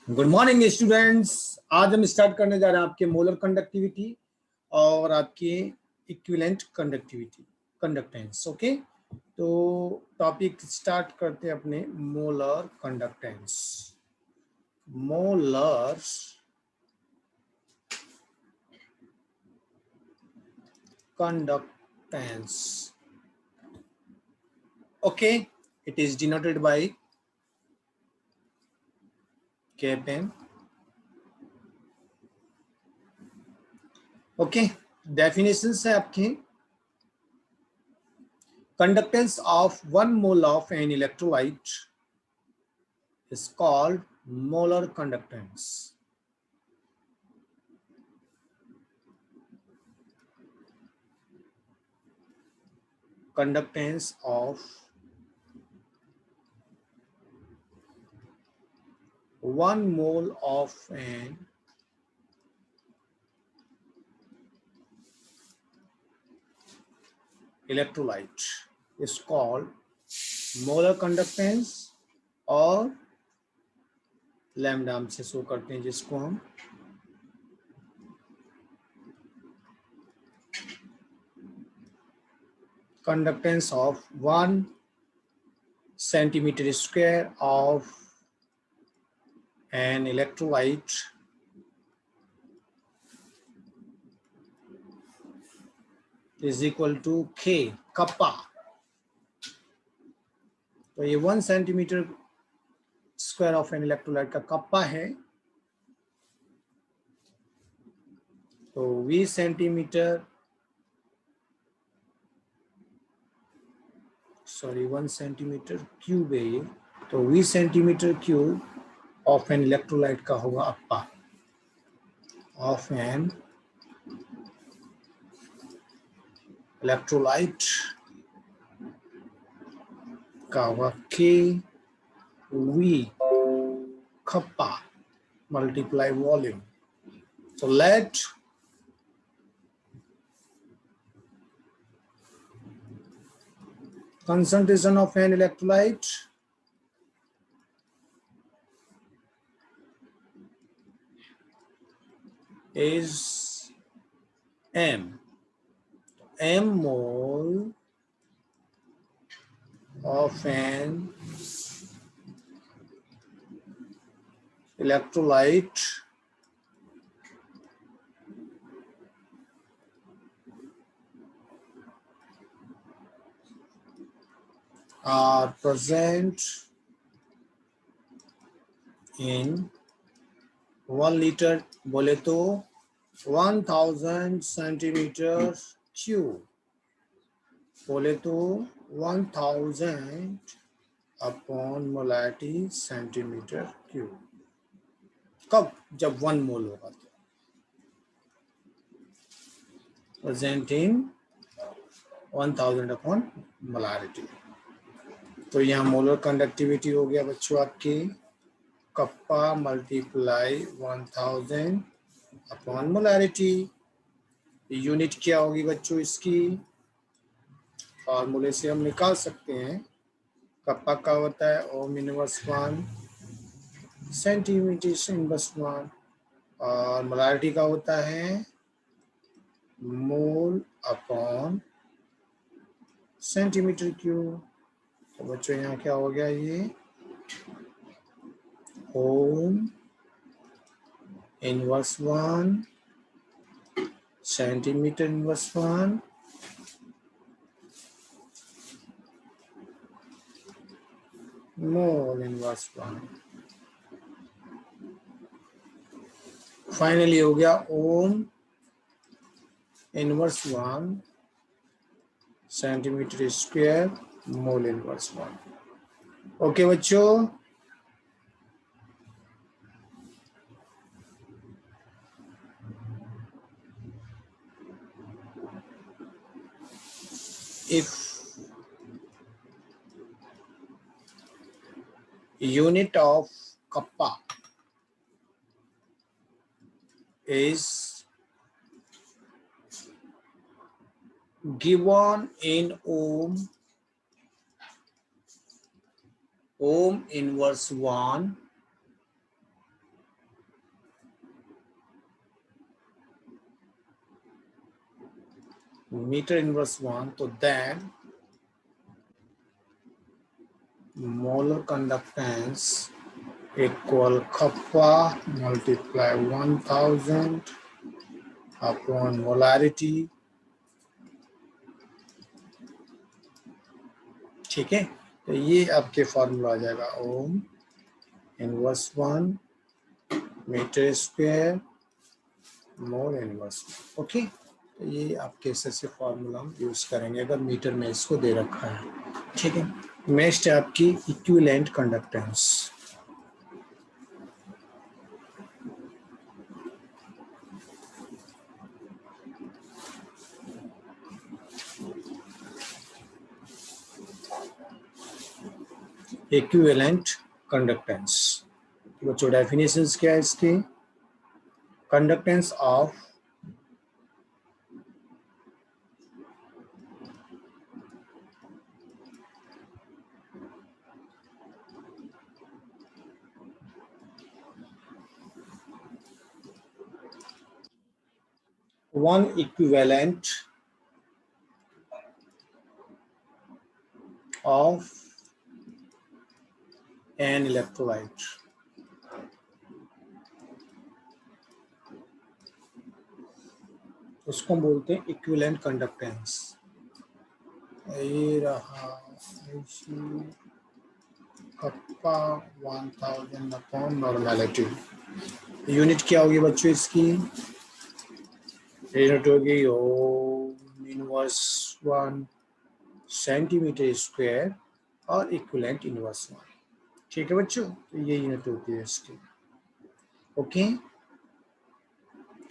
Good morning students. आज हम start करने जा रहे हैं आपके मोलर कंडक्टिविटी और आपके इक्विवेलेंट कंडक्टिविटी कंडक्टेंस। ओके, तो टॉपिक स्टार्ट करते हैं अपने molar conductance. Molar conductance, okay, it is denoted by Kpm. Okay, definitions है आपके। Conductance of 1 mole of an electrolyte is called molar conductance. Conductance of 1 mole of an electrolyte is called molar conductance, और lambda से show करते हैं जिसको हम conductance of 1 centimeter square of an electrolyte is equal to K kappa. तो ये 1 centimeter square of an electrolyte का kappa है, तो 20 सेंटीमीटर 1 सेंटीमीटर क्यूब है ये, तो 20 centimetre cube of an electrolyte का होगा अप्पा, ऑफ एन इलेक्ट्रोलाइट का होगा के वी खप्पा multiply volume. So let concentration of an electrolyte is M. M mole of an electrolyte are present in 1 liter, बोले तो 1000 centimeter cube, बोले तो 1000 अपॉन मोलैरिटी सेंटीमीटर क्यूब। कब? जब 1 मोल होगा तो प्रेजेंट इन 1000 अपॉन मोलैरिटी। तो यहाँ मोलर कंडक्टिविटी हो गया बच्चों आपकी kappa multiply 1000 upon molarity. Unit क्या होगी बच्चों इसकी? फार्मूले से हम निकाल सकते हैं। कप्पा का होता है ओम इनवर्स 1 सेंटीमीटर इनवर्स 1, और मोलैरिटी का होता है मोल अपॉन सेंटीमीटर क्यूब। तो बच्चों यहाँ क्या हो गया, ये ओम inverse 1 centimetre inverse 1 mole inverse 1। Finally हो गया ओम inverse 1 centimetre square mole inverse 1। Okay बच्चों, if unit of kappa is given in ohm inverse 1 meter inverse 1, तो then molar conductance equal kappa multiply 1000 upon molarity. ठीक है, तो ये आपके formula आ जाएगा ohm inverse 1 metre square mole inverse. Okay, तो ये आपके से फॉर्मूला हम यूज करेंगे अगर मीटर में इसको दे रखा है। ठीक है, नेक्स्ट है आपकी इक्विवेलेंट कंडक्टेंस। इक्विवेलेंट कंडक्टेंस, बच्चों डेफिनेशंस क्या है इसके? Conductance of one equivalent of an electrolyte. उसको हम बोलते हैं इक्विवेलेंट कंडक्टेंस। ये रहा कप्पा 1000 अपॉन नॉर्मेलिटी। यूनिट क्या होगी बच्चों इसकी? यूनिट होगी ओम इनवर्स 1 सेंटीमीटर स्क्वायर और इक्विवेलेंट इनवर्स 1। ठीक है बच्चों, तो ये यूनिट होती है इसकी। ओके,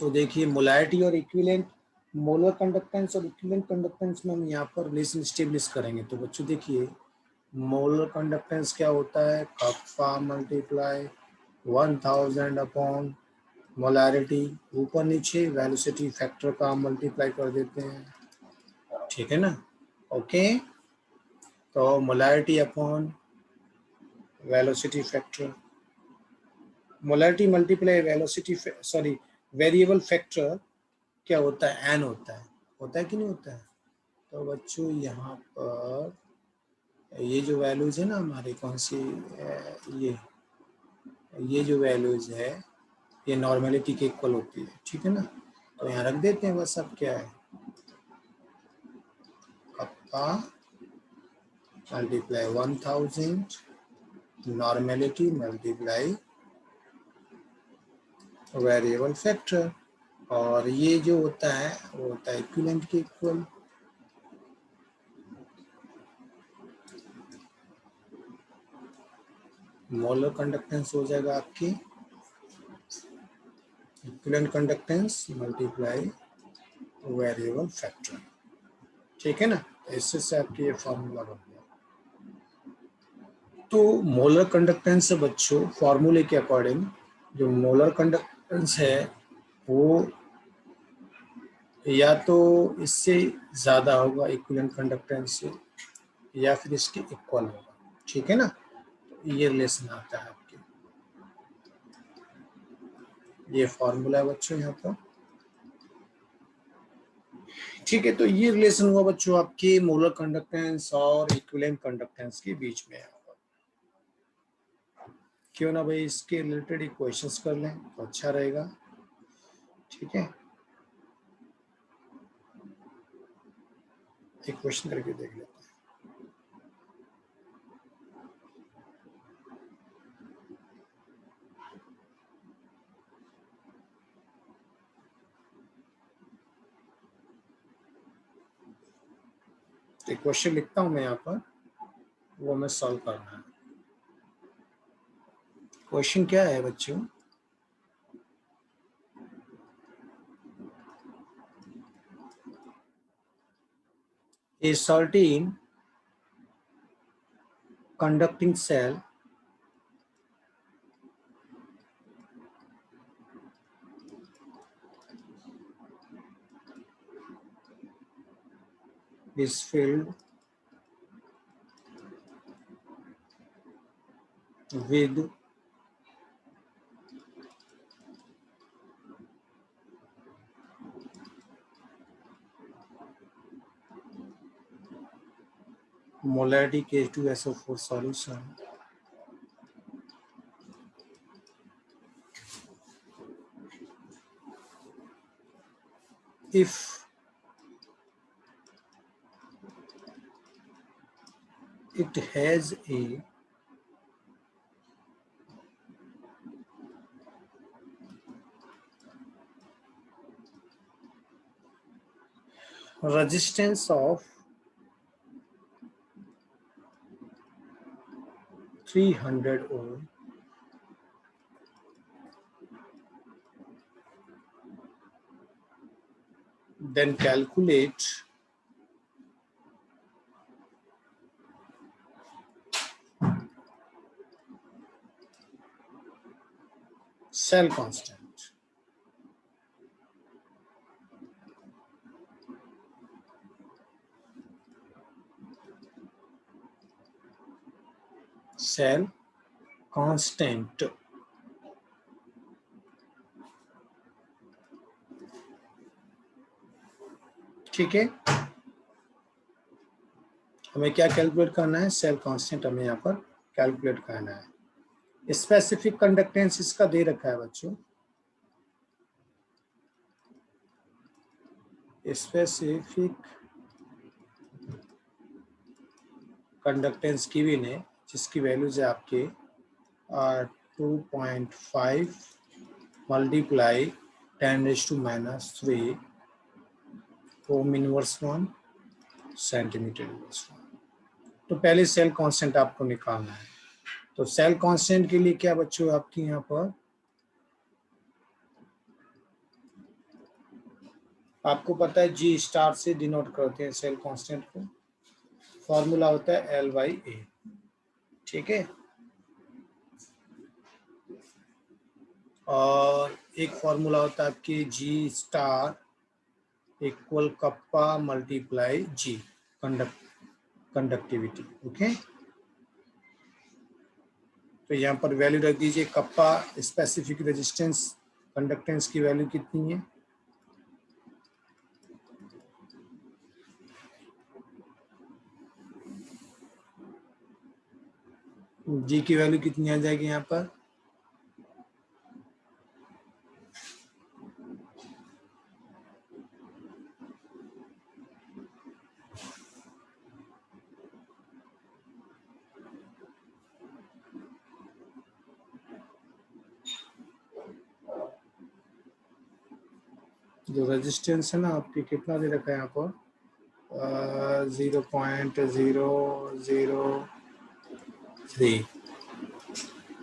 तो देखिए मोलैरिटी और इक्विवेलेंट, मोलर कंडक्टेंस और इक्विवेलेंट कंडक्टेंस में हम यहाँ पर रिलेशन स्टेब्लिश करेंगे। तो बच्चों देखिए मोलर कंडक्टेंस क्या होता है? कप्पा मल्टीप्लाई 1000 अपॉन मोलैरिटी, ऊपर नीचे वेलोसिटी फैक्टर का हम मल्टीप्लाई कर देते हैं। ठीक है ना? ओके, तो molarity upon velocity factor, molarity multiply velocity sorry variable factor क्या होता है? एन होता है कि नहीं होता है? तो बच्चों यहाँ पर ये जो वैल्यूज है ना हमारे, कौन सी ये जो वैल्यूज है ये नॉर्मेलिटी के इक्वल होती है। ठीक है ना? तो यहाँ रख देते हैं बस। अब क्या है? Kappa multiply 1000 normality multiply variable factor, और ये जो होता है वो होता है इक्विवेलेंट के इक्वल। मोलर कंडक्टेंस हो जाएगा आपकी equivalent conductance multiply variable factor. ठीक है ना? इससे आपकी ये फॉर्मूला बन गया। तो मोलर कंडक्टेंस से बच्चों फॉर्मूले के अकॉर्डिंग जो मोलर कंडक्टेंस है वो या तो इससे ज्यादा होगा इक्विवेलेंट कंडक्टेंस से, या फिर इसके इक्वल होगा। ठीक है ना? ये रिलेशन आता है आपके, ये फॉर्मूला है बच्चों यहाँ पर। ठीक है, तो ये रिलेशन हुआ बच्चों आपके मोलर कंडक्टेंस और इक्विवेलेंट कंडक्टेंस के बीच में। क्यों ना भाई इसके रिलेटेड ही क्वेश्चंस कर लें तो अच्छा रहेगा। ठीक है, एक क्वेश्चन करके देख लेते हैं। एक क्वेश्चन लिखता हूं मैं यहाँ पर, वो हमें सॉल्व करना है। क्वेश्चन क्या है बच्चों? A certain conducting cell is filled with molarity K2SO4 solution. If it has a resistance of 300 ohm, then calculate cell constant. Cell constant. ठीक है, हमें क्या कैलकुलेट करना है? सेल कांस्टेंट हमें यहाँ पर कैलकुलेट करना है। स्पेसिफिक कंडक्टेंस इसका दे रखा है बच्चों, स्पेसिफिक कंडक्टेंस गिवन है जिसकी वैल्यूज है आपके 2.5 मल्टीप्लाई 10⁻³ ओम इनवर्स 1 सेंटीमीटर इनवर्स 1। तो पहले सेल कांस्टेंट आपको निकालना है। तो सेल कांस्टेंट के लिए क्या बच्चों आपकी यहाँ पर आपको पता है जी स्टार से डिनोट करते हैं सेल कांस्टेंट को। फॉर्मूला होता है L/A। ठीक है, और एक फॉर्मूला होता है आपकी जी स्टार इक्वल कप्पा मल्टीप्लाई जी कंडक्टिविटी। ओके, तो यहाँ पर वैल्यू रख दीजिए। कप्पा स्पेसिफिक रेजिस्टेंस कंडक्टेंस की वैल्यू कितनी है? जी की वैल्यू कितनी आ जाएगी यहाँ पर? जो रेजिस्टेंस है ना आपकी, कितना दे रखा है यहाँ पर? 0.003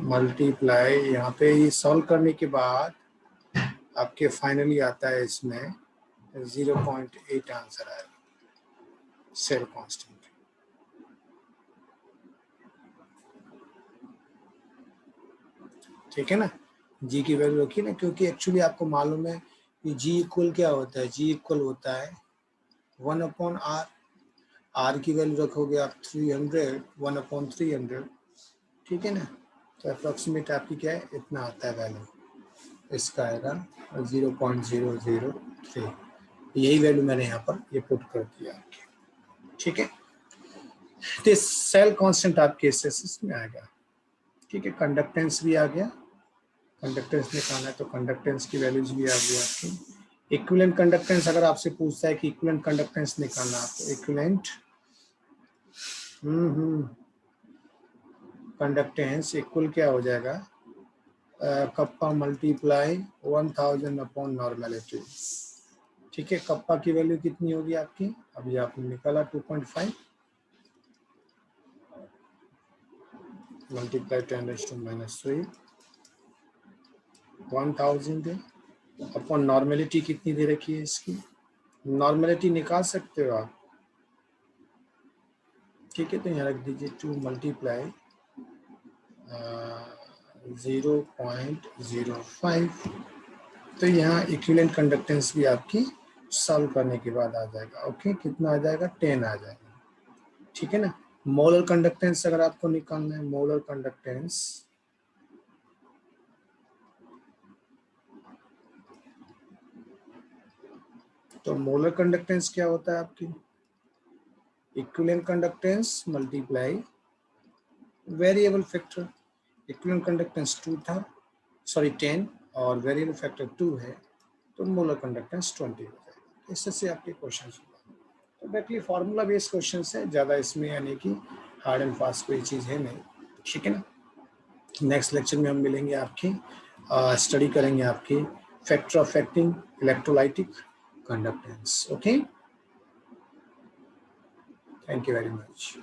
मल्टीप्लाई, यहाँ पे ये सॉल्व करने के बाद आपके फाइनली आता है इसमें 0.8 आंसर आएगा सेल कांस्टेंट। ठीक है ना, जी की वैल्यू रखिए ना, क्योंकि एक्चुअली आपको मालूम है कि जी इक्वल क्या होता है? जी इक्वल होता है 1/r। आर की वैल्यू रखोगे आप 300, 1/300। ठीक है ना, तो अप्रोक्सीमेट आपकी क्या है? इतना आता है वैल्यू, इसका आएगा 0.003। यही वैल्यू मैंने यहाँ पर ये पुट कर दिया आपके। ठीक है, तो सेल कांस्टेंट आपके एस में आ गया। ठीक है, कंडक्टेंस भी आ गया, कंडक्टेंस निकालना है तो कंडक्टेंस की वैल्यूज भी आ गई आपकी। इक्विवेलेंट कंडक्टेंस अगर आपसे पूछता है कि इक्विवेलेंट कंडक्टेंस निकालना आपको, इक्विवेलेंट कंडक्टेंस इक्वल क्या हो जाएगा? कप्पा मल्टीप्लाई 1000/नॉर्मेलिटी। ठीक है, कप्पा की वैल्यू कितनी होगी आपकी? अभी आपने निकाला 2.5 मल्टीप्लाई 10⁻³ 1000 अपॉन नॉर्मेलिटी कितनी दे रखी है इसकी? नॉर्मेलिटी निकाल सकते हो आप। ठीक है, तो यहाँ रख दीजिए 2 मल्टीप्लाई 0.05। तो यहाँ इक्विवेलेंट कंडक्टेंस भी आपकी सॉल्व करने के बाद आ जाएगा। ओके, कितना आ जाएगा? 10 आ जाएगा। ठीक है ना, मोलर कंडक्टेंस अगर आपको निकालना है, मोलर कंडक्टेंस तो मोलर कंडक्टेंस क्या होता है आपकी? Equivalent conductance multiply variable factor, equivalent conductance 2 था, सॉरी 10 और वेरिएबल फैक्टर 2 है, तो मोलर कंडक्टेंस 20 हो जाएगा। इससे आपके क्वेश्चन तो डायरेक्टली फार्मूला बेस्ड क्वेश्चन है, ज़्यादा इसमें यानी कि हार्ड एंड फास्ट कोई चीज़ है नहीं, ठीक है ना। नेक्स्ट लेक्चर में हम मिलेंगे, आपकी स्टडी करेंगे आपकी factor affecting electrolytic conductance. Okay, thank you very much.